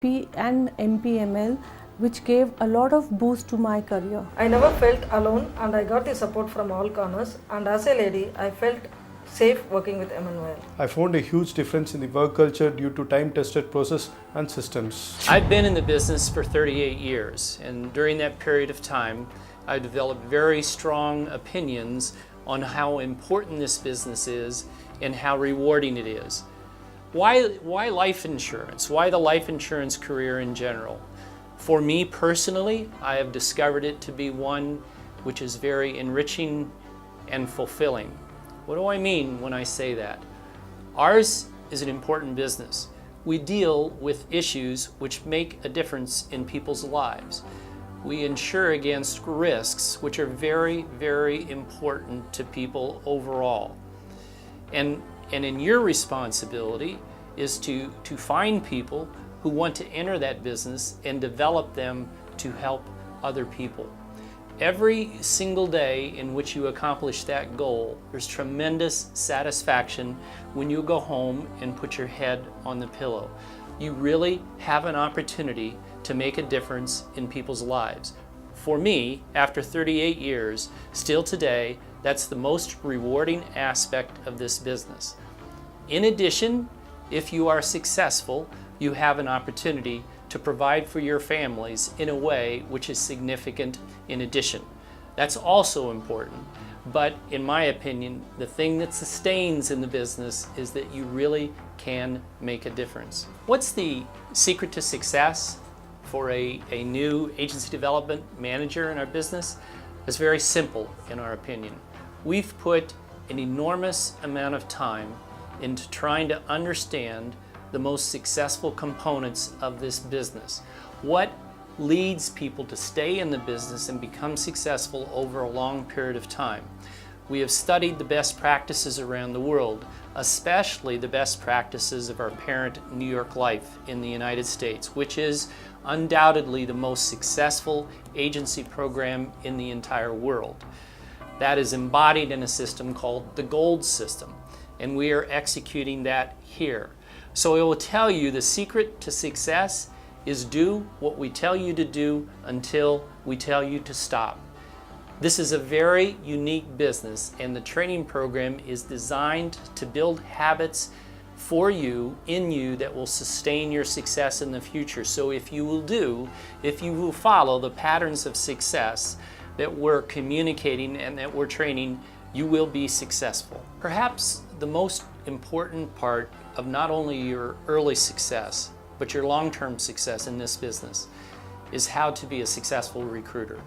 and MPML, which gave a lot of boost to my career. I never felt alone and I got the support from all corners, and as a lady I felt safe working with Emmanuel. I found a huge difference in the work culture due to time-tested process and systems. I've been in the business for 38 years, and during that period of time I developed very strong opinions on how important this business is and how rewarding it is. Why life insurance? Why the life insurance career in general? For me personally, I have discovered it to be one which is very enriching and fulfilling. What do I mean when I say that? Ours is an important business. We deal with issues which make a difference in people's lives. We insure against risks which are very, very important to people overall. And in your responsibility is to find people who want to enter that business and develop them to help other people. Every single day in which you accomplish that goal, there's tremendous satisfaction when you go home and put your head on the pillow. You really have an opportunity to make a difference in people's lives. For me, after 38 years, still today, that's the most rewarding aspect of this business. In addition, if you are successful, you have an opportunity to provide for your families in a way which is significant in addition. That's also important, but in my opinion, the thing that sustains in the business is that you really can make a difference. What's the secret to success for a new agency development manager in our business? It's very simple in our opinion. We've put an enormous amount of time into trying to understand the most successful components of this business. What leads people to stay in the business and become successful over a long period of time? We have studied the best practices around the world, especially the best practices of our parent New York Life in the United States, which is undoubtedly the most successful agency program in the entire world. That is embodied in a system called the GOLD system, and we are executing that here. So it will tell you the secret to success is do what we tell you to do until we tell you to stop. This is a very unique business, and the training program is designed to build habits for you, in you, that will sustain your success in the future. So if you will follow the patterns of success that we're communicating and that we're training, you will be successful. Perhaps the most important part of not only your early success, but your long-term success in this business is how to be a successful recruiter.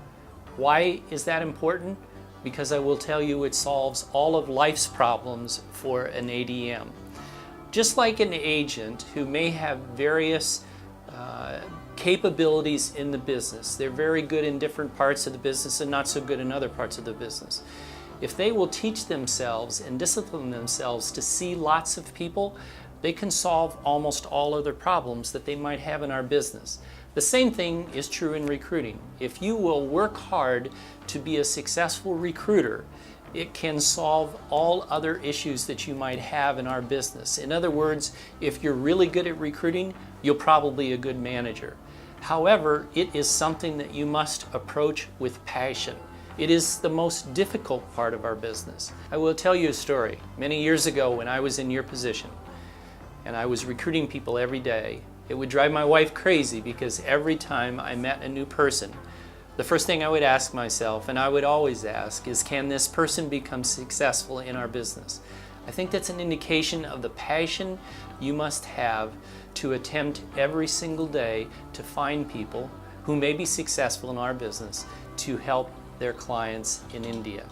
Why is that important? Because I will tell you it solves all of life's problems for an ADM. Just like an agent who may have various capabilities in the business, they're very good in different parts of the business and not so good in other parts of the business. If they will teach themselves and discipline themselves to see lots of people, they can solve almost all other problems that they might have in our business. The same thing is true in recruiting. If you will work hard to be a successful recruiter, it can solve all other issues that you might have in our business. In other words, if you're really good at recruiting, you'll probably be a good manager. However, it is something that you must approach with passion. It is the most difficult part of our business. I will tell you a story. Many years ago when I was in your position and I was recruiting people every day, it would drive my wife crazy because every time I met a new person, the first thing I would ask myself, and I would always ask, is can this person become successful in our business? I think that's an indication of the passion you must have to attempt every single day to find people who may be successful in our business to help their clients in India.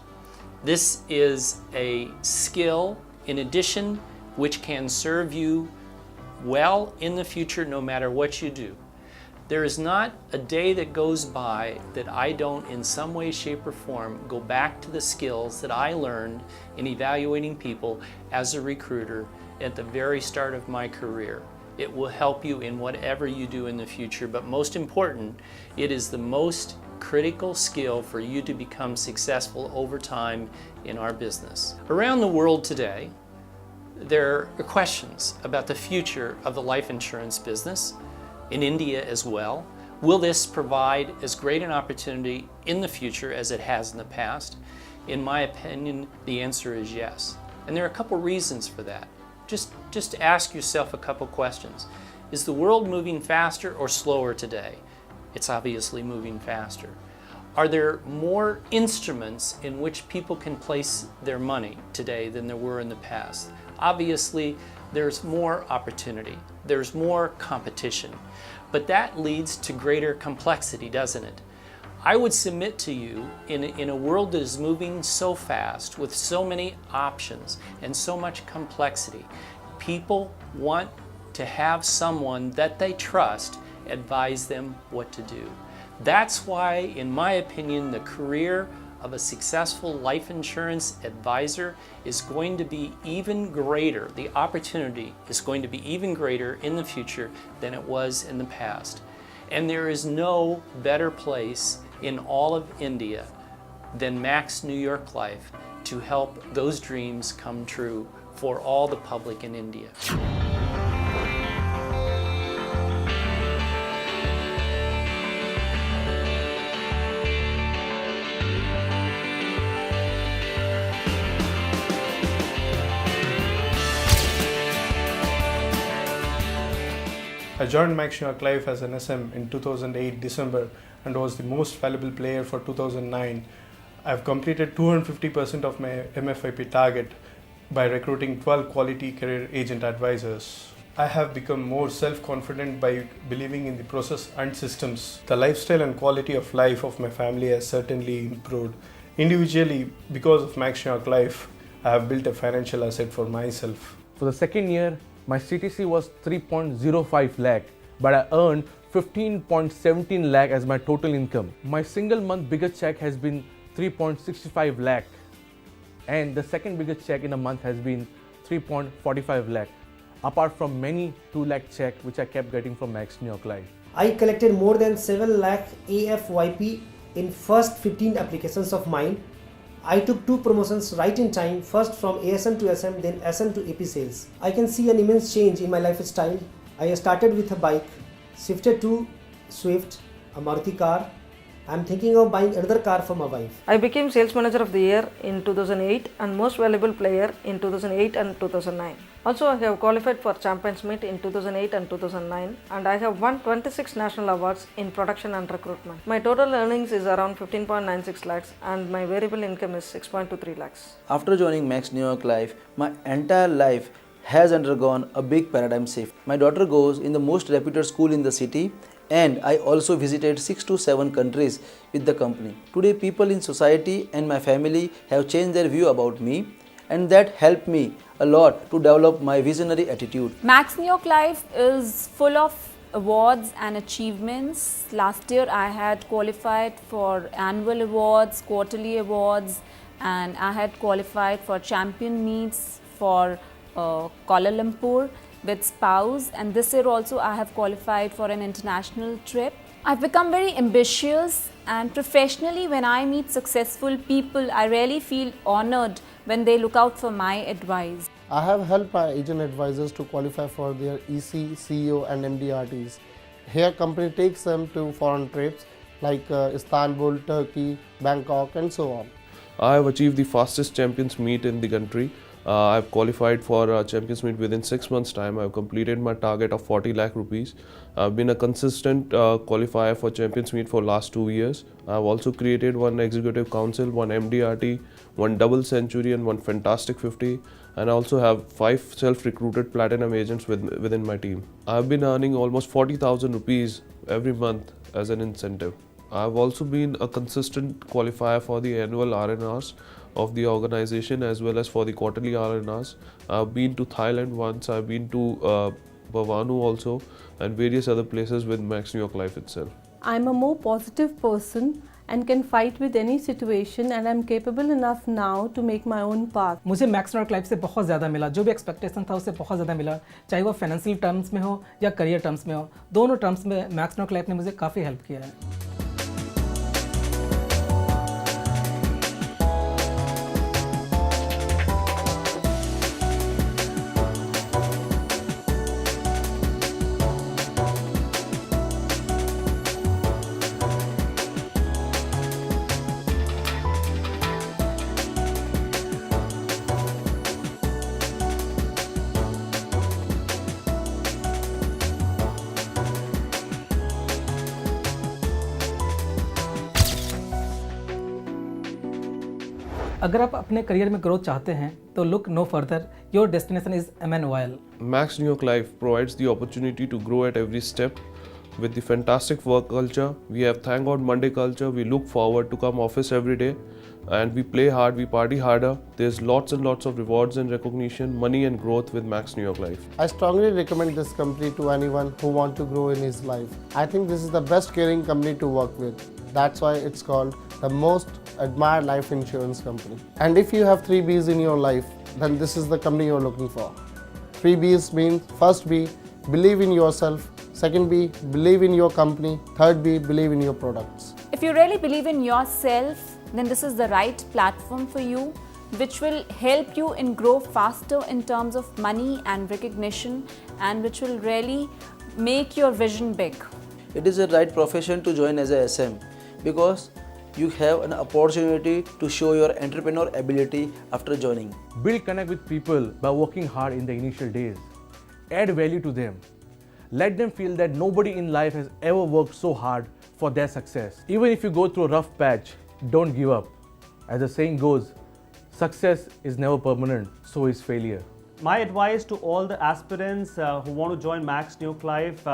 This is a skill, in addition, which can serve you well in the future no matter what you do. There is not a day that goes by that I don't in some way, shape, or form go back to the skills that I learned in evaluating people as a recruiter at the very start of my career. It will help you in whatever you do in the future, but most important, it is the most critical skill for you to become successful over time in our business. Around the world today, there are questions about the future of the life insurance business. in India as well? Will this provide as great an opportunity in the future as it has in the past? In my opinion, the answer is yes. And there are a couple reasons for that. Just ask yourself a couple questions. Is the world moving faster or slower today? It's obviously moving faster. Are there more instruments in which people can place their money today than there were in the past? Obviously, there's more opportunity, there's more competition, but that leads to greater complexity, doesn't it? I would submit to you, in a world that is moving so fast, with so many options and so much complexity, people want to have someone that they trust advise them what to do. That's why, in my opinion, the career of a successful life insurance advisor is going to be even greater. The opportunity is going to be even greater in the future than it was in the past. And there is no better place in all of India than Max New York Life to help those dreams come true for all the public in India. I joined Max New York Life as an SM in 2008 December and was the most valuable player for 2009. I've completed 250% of my MFIP target by recruiting 12 quality career agent advisors. I have become more self-confident by believing in the process and systems. The lifestyle and quality of life of my family has certainly improved. Individually, because of Max New York Life, I have built a financial asset for myself. For the second year, my CTC was 3.05 lakh, but I earned 15.17 lakh as my total income. My single month biggest check has been 3.65 lakh, and the second biggest check in a month has been 3.45 lakh, apart from many 2 lakh check which I kept getting from Max New York Life. I collected more than 7 lakh AFYP in first 15 applications of mine. I took 2 promotions right in time, first from ASM to SM, then SM to AP sales. I can see an immense change in my lifestyle. I started with a bike, shifted to Swift, a Maruti car. I'm thinking of buying another car for my wife. I became Sales Manager of the Year in 2008 and Most Valuable Player in 2008 and 2009. Also, I have qualified for Champions Meet in 2008 and 2009, and I have won 26 national awards in production and recruitment. My total earnings is around 15.96 lakhs and my variable income is 6.23 lakhs. After joining Max New York Life, my entire life has undergone a big paradigm shift. My daughter goes in the most reputed school in the city, and I also visited 6 to 7 countries with the company. Today, people in society and my family have changed their view about me, and that helped me a lot to develop my visionary attitude. Max New York Life is full of awards and achievements. Last year I had qualified for annual awards, quarterly awards, and I had qualified for champion meets for Kuala Lumpur with spouse, and this year also I have qualified for an international trip. I've become very ambitious, and professionally when I meet successful people, I really feel honored when they look out for my advice. I have helped my agent advisors to qualify for their EC, CEO and MDRTs. Here company takes them to foreign trips like Istanbul, Turkey, Bangkok and so on. I have achieved the fastest Champions Meet in the country. I've qualified for Champions Meet within 6 months' time. I've completed my target of 40 lakh rupees. I've been a consistent qualifier for Champions Meet for last 2 years. I've also created 1 Executive Council, 1 MDRT, 1 Double Century and 1 Fantastic 50. And I also have 5 self-recruited platinum agents within my team. I've been earning almost 40,000 rupees every month as an incentive. I've also been a consistent qualifier for the annual RNRs of the organization as well as for the quarterly RNRs. I've been to Thailand once, I've been to Bavanu also, and various other places with Max New York Life itself. I'm a more positive person and can fight with any situation, and I'm capable enough now to make my own path. मुझे max new York life से बहुत ज़्यादा मिला, जो भी expectation था उससे बहुत ज़्यादा मिला, चाहे वो फाइनेंशियल टर्म्स में हो या करियर टर्म्स में हो, दोनों टर्म्स में मैक्स न्यू यॉर्क लाइफ ने मुझे काफ़ी हेल्प किया है. अगर आप अपने करियर में ग्रोथ चाहते हैं तो look no further, your destination is MNOIL. Max New York Life provides the opportunity to grow at every step. With the fantastic work culture, we have Thank God Monday culture. We look forward to come office every day, and we play hard, we party harder. There's lots and lots of rewards and recognition, money and growth with Max New York Life. I strongly recommend this company to anyone who wants to grow in his life. I think this is the best caring company to work with. That's why it's called the most admired life insurance company. And if you have 3 B's in your life, then this is the company you're looking for. 3 B's means first B, believe in yourself. Second B, believe in your company. Third B, believe in your products. If you really believe in yourself, then this is the right platform for you, which will help you in grow faster in terms of money and recognition, and which will really make your vision big. It is the right profession to join as a SM because you have an opportunity to show your entrepreneur ability after joining. Build connect with people by working hard in the initial days. Add value to them. Let them feel that nobody in life has ever worked so hard for their success. Even if you go through a rough patch, don't give up. As the saying goes, success is never permanent, so is failure. My advice to all the aspirants who want to join Max New York Life,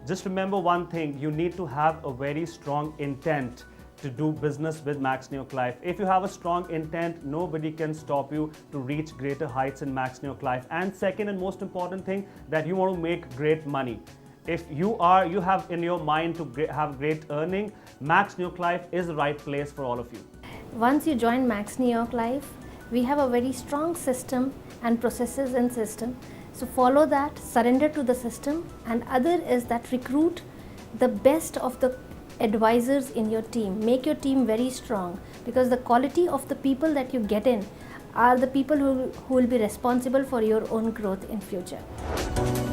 just remember one thing, you need to have a very strong intent to do business with Max New York Life. If you have a strong intent, nobody can stop you to reach greater heights in Max New York Life. And second and most important thing, that you want to make great money. If you have in your mind to have great earning, Max New York Life is the right place for all of you. Once you join Max New York Life, we have a very strong system and processes and system. So follow that, surrender to the system, and other is that recruit the best of the advisors in your team. Make your team very strong, because the quality of the people that you get in are the people who will be responsible for your own growth in future.